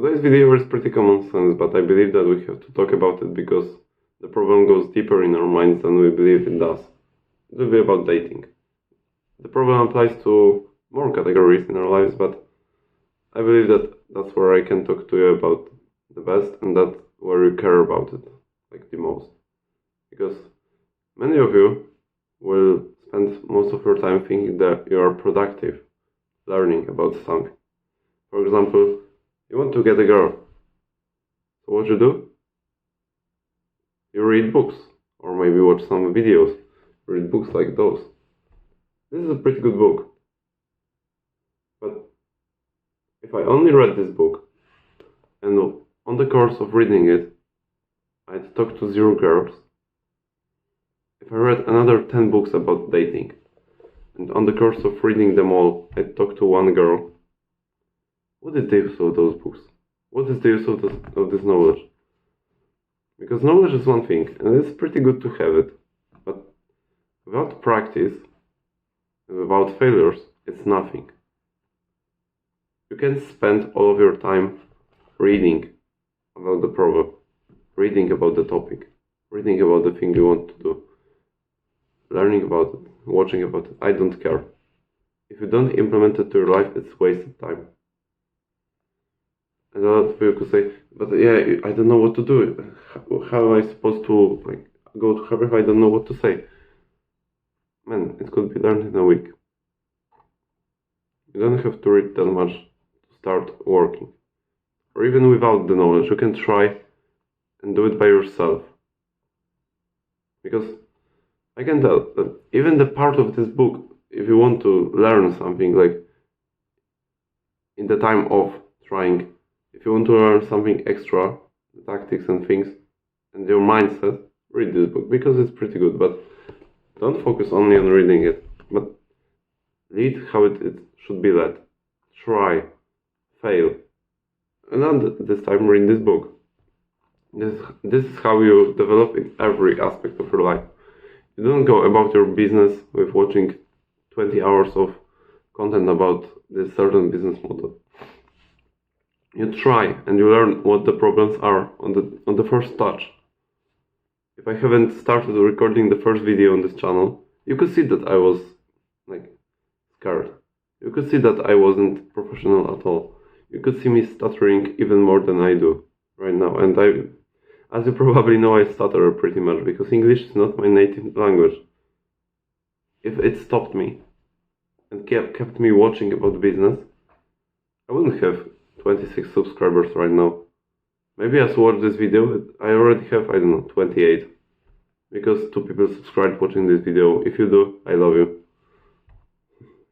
Today's video is pretty common sense, but I believe that we have to talk about it because the problem goes deeper in our minds than we believe it does. It will be about dating. The problem applies to more categories in our lives, but I believe that that's where I can talk to you about the best, and that's where you care about it, like the most. Because many of you will spend most of your time thinking that you are productive, learning about something. For example, you want to get a girl. So what you do? You read books, or maybe watch some videos. Read books like those. This is a pretty good book. But if I only read this book, and on the course of reading it, I'd talk to 0 girls. If I read another 10 books about dating, and on the course of reading them all, I'd talk to 1 girl, what is the use of those books? What is the use of this knowledge? Because knowledge is one thing, and it's pretty good to have it, but without practice, and without failures, it's nothing. You can spend all of your time reading about the problem, reading about the topic, reading about the thing you want to do, learning about it, watching about it. I don't care. If you don't implement it to your life, it's wasted time. And a lot of people could say, but yeah, I don't know what to do. How am I supposed to go to her if I don't know what to say? Man, it could be learned in a week. You don't have to read that much to start working. Or even without the knowledge, you can try and do it by yourself. Because I can tell that even the part of this book, if you want to learn something, like in the time of trying, if you want to learn something extra, tactics and things, and your mindset, read this book because it's pretty good. But don't focus only on reading it, but read how it should be led. Try, fail, and then this time read this book. This is how you develop in every aspect of your life. You don't go about your business with watching 20 hours of content about this certain business model. You try and you learn what the problems are on the first touch. If I haven't started recording the first video on this channel, you could see that I was scared. You could see that I wasn't professional at all. You could see me stuttering even more than I do right now. And as you probably know, I stutter pretty much because English is not my native language. If it stopped me and kept me watching about business, I wouldn't have 26 subscribers right now. Maybe as you watch this video, I already have, 28. Because 2 people subscribed watching this video. If you do, I love you.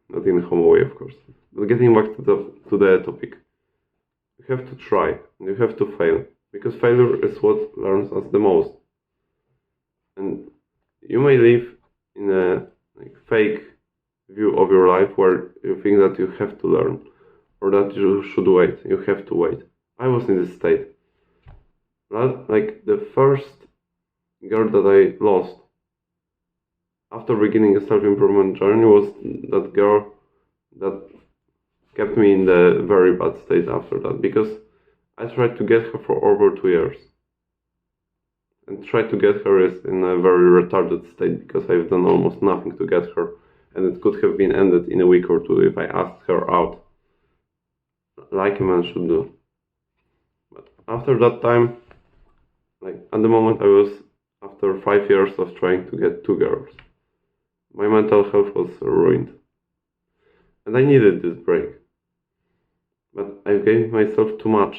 Not in a homo way, of course. But getting back to the topic. You have to try, and you have to fail. Because failure is what learns us the most. And you may live in a fake view of your life where you think that you have to learn. Or that you should wait. You have to wait. I was in this state. The first girl that I lost after beginning a self-improvement journey was that girl that kept me in the very bad state after that, because I tried to get her for over 2 years. And tried to get her is in a very retarded state because I've done almost nothing to get her, and it could have been ended in a week or 2 if I asked her out, like a man should do. But after that time, at the moment I was after 5 years of trying to get 2 girls. My mental health was ruined. And I needed this break. But I gave myself too much.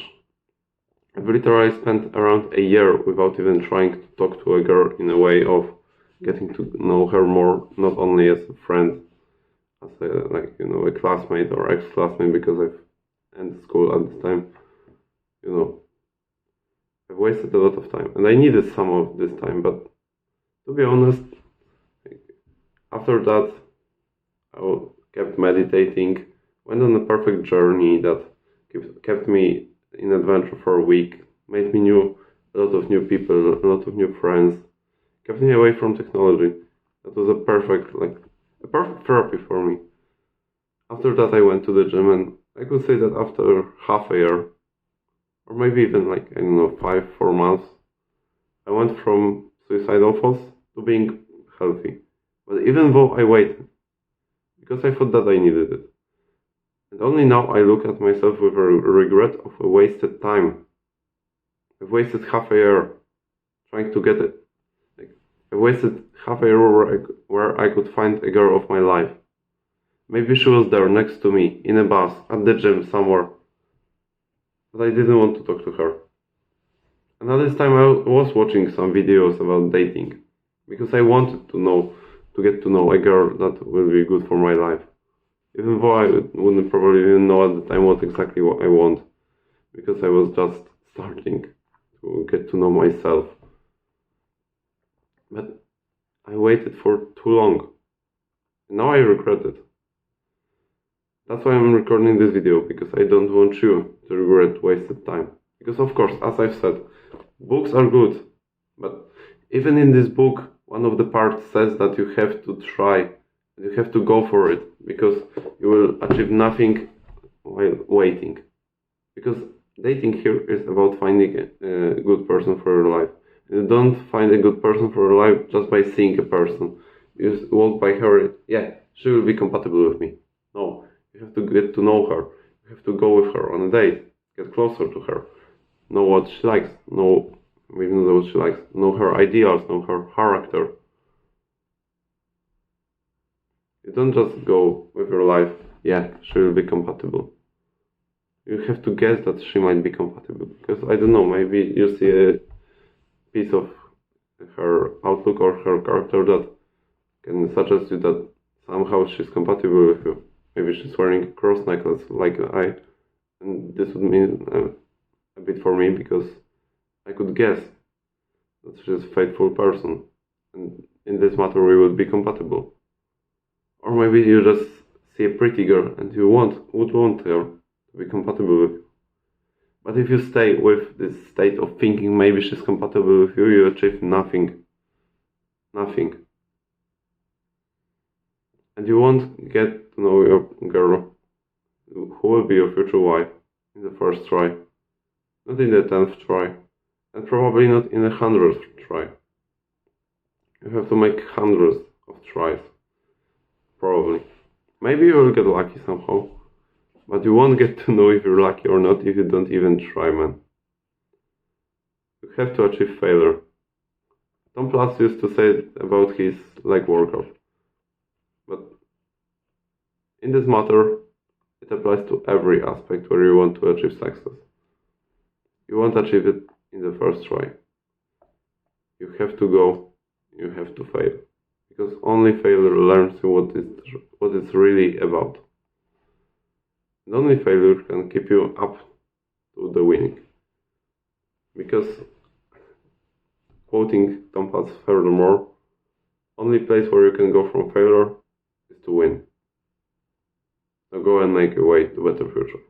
I've literally spent around a year without even trying to talk to a girl in a way of getting to know her more, not only as a friend, as a classmate or ex-classmate, because I've ended school at this time. I've wasted a lot of time, and I needed some of this time, but to be honest, after that, I kept meditating, went on a perfect journey that kept me in adventure for a week, made me a lot of new people, a lot of new friends, kept me away from technology. That was a perfect therapy for me. After that, I went to the gym, and I could say that after half a year, or maybe even like, I don't know, 4 months, I went from suicidal thoughts to being healthy. But even though I waited, because I thought that I needed it. And only now I look at myself with a regret of a wasted time. I've wasted half a year trying to get it. Like, I wasted half a year where I could find a girl of my life. Maybe she was there next to me, in a bus, at the gym, somewhere. But I didn't want to talk to her. And at this time I was watching some videos about dating. Because I wanted to get to know a girl that will be good for my life. Even though I wouldn't probably even know at the time what exactly I want. Because I was just starting to get to know myself. But I waited for too long. And now I regret it. That's why I'm recording this video, because I don't want you to regret wasted time. Because of course, as I've said, books are good. But even in this book, one of the parts says that you have to try. You have to go for it, because you will achieve nothing while waiting. Because dating here is about finding a good person for your life. You don't find a good person for your life just by seeing a person. You just walk by her, yeah, she will be compatible with me. No, you have to get to know her. You have to go with her on a date, get closer to her, know what she likes, know her ideals, know her character. You don't just go with your life, yeah, she will be compatible. You have to guess that she might be compatible, because I don't know, maybe you see a piece of her outlook or her character that can suggest you that somehow she's compatible with you. Maybe she's wearing a cross necklace like I, and this would mean a bit for me, because I could guess that she's a faithful person, and in this matter we would be compatible. Or maybe you just see a pretty girl and you would want her to be compatible with you. But if you stay with this state of thinking maybe she's compatible with you, you achieve nothing. Nothing. And you won't get to know your girl, who will be your future wife, in the first try. Not in the 10th try. And probably not in the 100th try. You have to make hundreds of tries. Probably. Maybe you will get lucky somehow. But you won't get to know if you're lucky or not if you don't even try, man. You have to achieve failure. Tom Platz used to say it about his leg workout. But in this matter, it applies to every aspect where you want to achieve success. You won't achieve it in the first try. You have to go, you have to fail. Because only failure learns you what it's really about. And only failure can keep you up to the winning. Because, quoting Tom Platz furthermore, only place where you can go from failure is to win. Now go and make your way to a better future.